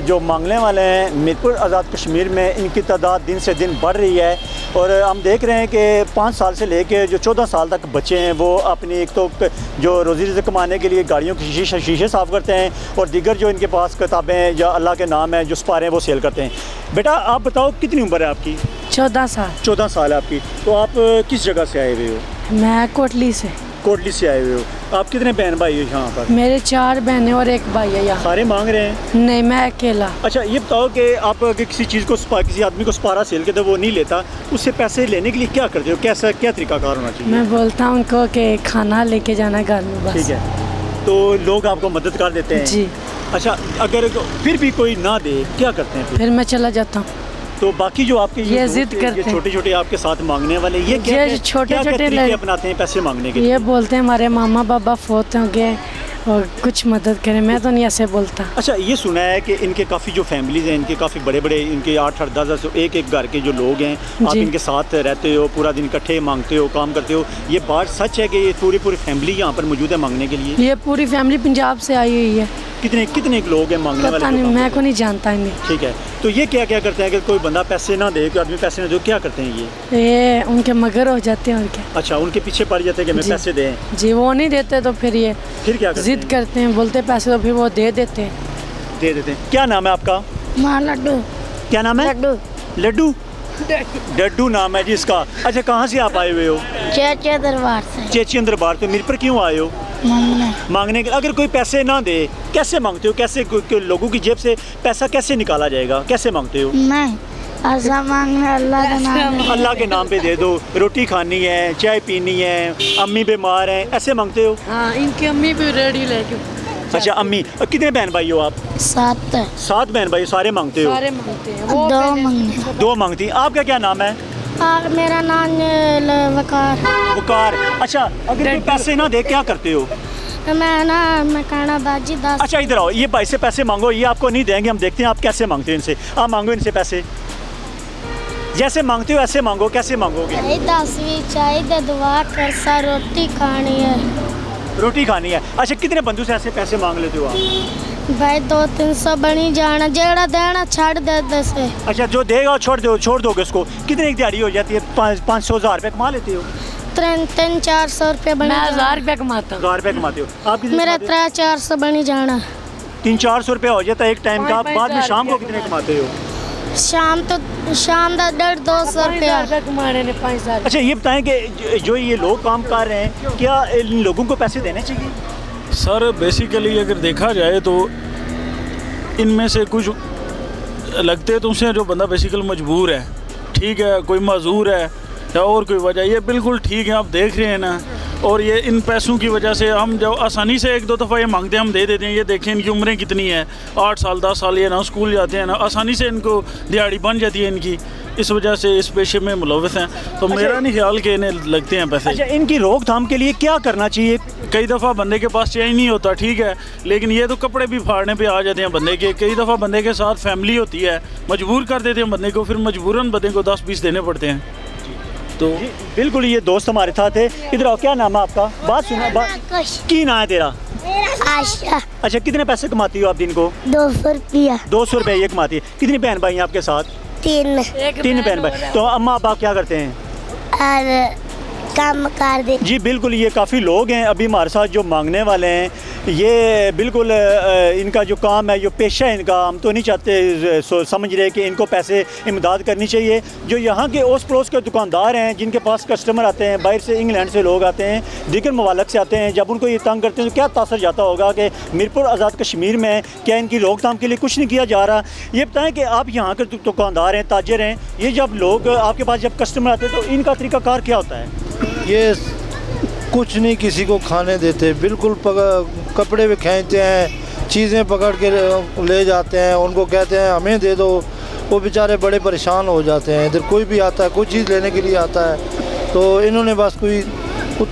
जो मांगने वाले हैं मीरपुर आज़ाद कश्मीर में, इनकी तादाद दिन से दिन बढ़ रही है। और हम देख रहे हैं कि 5 साल से लेके जो 14 साल तक बच्चे हैं वो अपनी एक तो जो रोज़ी रोज़ी कमाने के लिए गाड़ियों के शीशे साफ़ करते हैं और दीगर जो इनके पास किताबें या अल्लाह के नाम है जो सपारे हैं वो सेल करते हैं। बेटा आप बताओ कितनी उम्र है आपकी? 14 साल। 14 साल है आपकी। तो आप किस जगह से आए हुए हो? मैं कोटली से। कोटली से आए हुए हो। आप कितने बहन भाई हो यहाँ पर? मेरे 4 बहनें और 1 भाई है यहाँ। सारे मांग रहे हैं? नहीं, मैं अकेला। अच्छा ये बताओ कि आप अगर किसी चीज़ को किसी आदमी को सपारा सेल के तो वो नहीं लेता, उससे पैसे लेने के लिए क्या करते हो? कैसा क्या तरीकाकार होना चाहिए? मैं बोलता हूँ उनको कि खाना लेके जाना घर में बस। ठीक है, तो लोग आपको मदद कर देते हैं? जी। अच्छा अगर फिर भी कोई ना दे क्या करते हैं फिर मैं चला जाता हूँ। तो बाकी जो आपके ये जिद करते हैं, छोटे छोटे आपके साथ मांगने वाले, ये क्या छोटे तरीके अपनाते हैं पैसे मांगने के लिए? ये बोलते हैं हमारे मामा बाबा फोत हो गए और कुछ मदद करें। मैं तो नहीं ऐसे बोलता। अच्छा ये सुना है कि इनके काफ़ी जो फैमिलीज़ हैं, इनके काफ़ी बड़े बड़े, इनके 8-8 10 एक घर के जो लोग हैं, आप इनके साथ रहते हो, पूरा दिन इकट्ठे मांगते हो, काम करते हो, ये बात सच है कि ये पूरी फैमिली यहाँ पर मौजूद है मांगने के लिए? ये पूरी फैमिली पंजाब से आई हुई है। कितने लोग हैं मांगने वाले? पता नहीं, मैं को नहीं जानता इन्हें। ठीक है, तो ये क्या करते हैं कि कोई बंदा पैसे ना दे, कोई आदमी पैसे ना दे, क्या करते हैं ये उनके मगर हो जाते हैं और क्या। अच्छा उनके पीछे पड़ जाते हैं कि हमें पैसे दें? जी, वो नहीं देते तो फिर क्या जिद करते हैं, बोलते पैसे तो फिर वो दे देते हैं। क्या नाम है आपका? लड्डू। क्या नाम है? लड्डू। डड्डू नाम है जी इसका। अच्छा कहाँ से आप आए हुए हो? चेचिया दरबार से। चेचिया दरबार। तो मीरपुर क्यों आए हो? मांगने के। अगर कोई पैसे ना दे कैसे मांगते हो? कैसे लोगों की जेब से पैसा कैसे निकाला जाएगा? कैसे मांगते हो? नहीं, ऐसा मांगना अल्लाह के नाम पे दे दो। रोटी खानी है, चाय पीनी है, अम्मी बीमार है, ऐसे मांगते हो? हाँ, इनकी अम्मी भी रेडी लेके। अच्छा अम्मी। कितने बहन भाई हो आप? 7 बहन भाई। सारे मांगते हो? सारे मांगते हैं। 2 मांगती। आपका क्या नाम है? मेरा नाम वकार। अच्छा अगर कोई पैसे ना दे क्या करते हो? मैं कहना बाजी 10। अच्छा इधर आओ, ये भाई से पैसे मांगो, ये आपको नहीं देंगे, हम देखते हैं आप कैसे मांगते हो इनसे। आप मांगो इनसे पैसे, जैसे मांगते हो ऐसे मांगो। कैसे मांगोगे? 10वीं चाय दे दुआ कर सा रोटी खानी है। रोटी खानी है। अच्छा कितने बंदों से ऐसे पैसे मांग लेते हो आप? भाई 200-300 बनी जाना, जेड़ा देना छाड़ दे से। अच्छा जो देगा छोड़ दोगे उसको। कितने की दिहाड़ी हो जाती है? 500-1000 रुपये कमा लेते हो? 300-400 रुपये बनी। 1000 रुपये कमाता हूँ। 1000 रुपये कमाते हो आप? मेरा 300-400 बनी जाना। 300-400 रुपये हो जाता है एक टाइम का। बाद में शाम को कितने कमाते हो? शाम का 150-200 रुपया कमाने ने 5000। अच्छा ये बताएं कि जो ये लोग काम कर रहे हैं, क्या इन लोगों को पैसे देने चाहिए? सर बेसिकली अगर देखा जाए तो इनमें से कुछ लगते तो उसे जो बंदा बेसिकली मजबूर है, ठीक है, कोई माजूर है या और कोई वजह, ये बिल्कुल ठीक है, आप देख रहे हैं ना। और ये इन पैसों की वजह से हम जब आसानी से 1-2 दफ़ा ये मांगते हैं हम दे देते हैं। ये देखें इनकी उम्रें कितनी है, 8 साल 10 साल, ये ना स्कूल जाते हैं ना, आसानी से इनको दिहाड़ी बन जाती है इनकी। इस वजह से इस पेशे में मुलविस हैं। तो मेरा नहीं ख्याल कि इन्हें लगते हैं पैसे। अच्छा इनकी रोकथाम के लिए क्या करना चाहिए? कई दफ़ा बंदे के पास चेंज नहीं होता, ठीक है, लेकिन ये तो कपड़े भी फाड़ने पे आ जाते हैं बंदे के। कई दफ़ा बंदे के साथ फैमिली होती है, मजबूर कर देते हैं बंदे को, फिर मजबूरन बंदे को 10-20 देने पड़ते हैं। तो बिल्कुल ये दोस्त हमारे साथ है। इधर आओ, क्या नाम है आपका? बात सुना। की नाम है तेरा? आशा। अच्छा कितने पैसे कमाती हो आप दिन को? 200 रुपया। 200 रुपये ये कमाती है। कितनी बहन भाई हैं आपके साथ? 3 बहन भाई। तो अम्मा अब्बा क्या करते हैं? काम कर दे। जी बिल्कुल, ये काफ़ी लोग हैं अभी हमारे साथ जो मांगने वाले हैं। ये बिल्कुल इनका जो काम है, जो पेशा है इनका, हम तो नहीं चाहते समझ रहे कि इनको पैसे इमदाद करनी चाहिए। जो यहाँ के ओस पड़ोस के दुकानदार हैं, जिनके पास कस्टमर आते हैं, बाहर से इंग्लैंड से लोग आते हैं, दीगर ममालिक से आते हैं, जब उनको ये तंग करते हैं तो क्या तासर जाता होगा कि मीरपुर आज़ाद कश्मीर में क्या इनकी रोकथाम के लिए कुछ नहीं किया जा रहा? ये बताएं कि आप यहाँ के दुकानदार हैं, ताजर हैं, ये जब लोग आपके पास जब कस्टमर आते हैं तो इनका तरीक़ाकार क्या होता है? ये कुछ नहीं किसी को खाने देते, बिल्कुल कपड़े भी खींचते हैं, चीज़ें पकड़ के ले जाते हैं, उनको कहते हैं हमें दे दो, वो बेचारे बड़े परेशान हो जाते हैं। इधर कोई भी आता है, कोई चीज़ लेने के लिए आता है, तो इन्होंने बस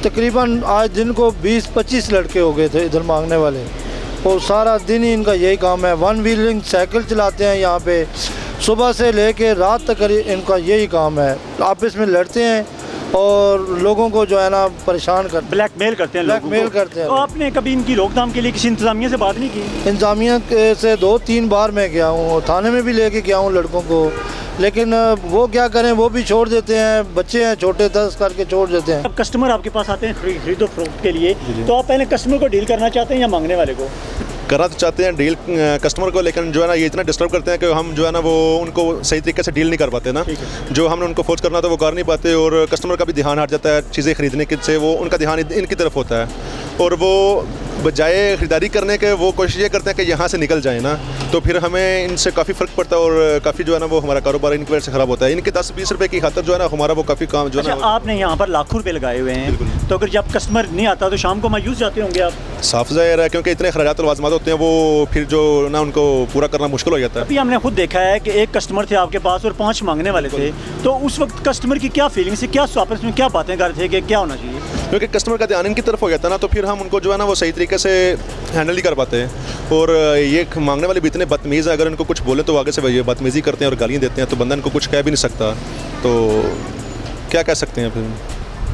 तकरीबन आज दिन को 20-25 लड़के हो गए थे इधर मांगने वाले, और सारा दिन ही इनका यही काम है। 1 व्हीलिंग साइकिल चलाते हैं यहाँ पे, सुबह से लेके रात तक इनका यही काम है। आपस में लड़ते हैं, और लोगों को जो है ना परेशान करते ब्लैकमेल करते हैं, ब्लैकमेल करते हैं। तो आपने कभी इनकी रोकथाम के लिए किसी इंतजामिया से बात नहीं की? इंतजामिया से 2-3 बार मैं गया हूँ, थाने में भी लेके गया हूँ लड़कों को, लेकिन वो क्या करें, वो भी छोड़ देते हैं, बच्चे हैं छोटे 10 करके छोड़ देते हैं। अब कस्टमर आपके पास आते हैं खरीदो फरोख्त के लिए, तो आप पहले कस्टमर को डील करना चाहते हैं या मांगने वाले को? करना तो चाहते हैं डील कस्टमर को, लेकिन जो है ना ये इतना डिस्टर्ब करते हैं कि हम जो है ना वो उनको सही तरीके से डील नहीं कर पाते ना। जो हमने उनको फोर्स करना था वो कर नहीं पाते, और कस्टमर का भी ध्यान हट जाता है चीज़ें खरीदने के से, वो उनका ध्यान इनकी तरफ होता है, और वो बजाय ख़रीदारी करने के वो कोशिश ये करते हैं कि यहाँ से निकल जाए ना, तो फिर हमें इनसे काफ़ी फ़र्क पड़ता है और काफ़ी जो है ना वो हमारा कारोबार इनकी वजह से ख़राब होता है। इनके 10-20 रुपये की खातर जो है ना हमारा वो काफ़ी काम जो है ना। आपने यहाँ पर लाखों रुपये लगाए हुए हैं, तो अगर जब कस्टमर नहीं आता तो शाम को मायूस जाते होंगे आप? साफ ज़ाहिर है, क्योंकि इतने खराजात और लाज़िमात होते हैं, वो फिर जो ना उनको पूरा करना मुश्किल हो जाता है। अभी हमने खुद देखा है कि एक कस्टमर थे आपके पास और 5 मांगने वाले थे, तो उस वक्त कस्टमर की क्या फीलिंग्स थी, क्या आपस में क्या बातें कर रहे थे कि क्या होना चाहिए? क्योंकि कस्टमर का ध्यान इनकी तरफ हो जाता है ना, तो फिर हम उनको जो है ना वो सही तरीके से हैंडल नहीं कर पाते हैं। और ये मांगने वाले भी इतने बदतमीज़ है, अगर इनको कुछ बोले तो आगे से ये बदतमीज़ी करते हैं और गालियाँ देते हैं, तो बंदा इनको कुछ कह भी नहीं सकता, तो क्या कह सकते हैं फिर?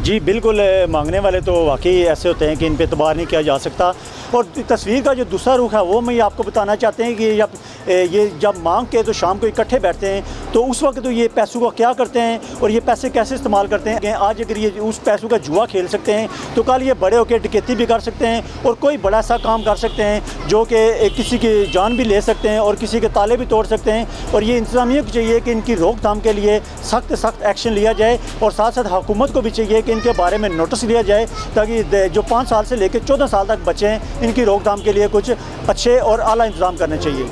जी बिल्कुल, मांगने वाले तो वाकई ऐसे होते हैं कि इन पे एतबार नहीं किया जा सकता। और तस्वीर का जो दूसरा रुख है वो मैं आपको बताना चाहते हैं कि जब मांग के तो शाम को इकट्ठे बैठते हैं, तो उस वक्त तो ये पैसों को क्या करते हैं और ये पैसे कैसे इस्तेमाल करते हैं। आज अगर ये उस पैसों का जुआ खेल सकते हैं, तो कल ये बड़े होकर डकैती भी कर सकते हैं और कोई बड़ा सा काम कर सकते हैं जो कि किसी की जान भी ले सकते हैं और किसी के ताले भी तोड़ सकते हैं। और ये इंतज़ामिया को चाहिए कि इनकी रोकथाम के लिए सख्त एक्शन लिया जाए, और साथ साथ हुकूमत को भी चाहिए कि इनके बारे में नोटिस लिया जाए, ताकि जो 5 साल से लेकर 14 साल तक बच्चे हैं, इनकी रोकथाम के लिए कुछ अच्छे और आला इंतज़ाम करने चाहिए।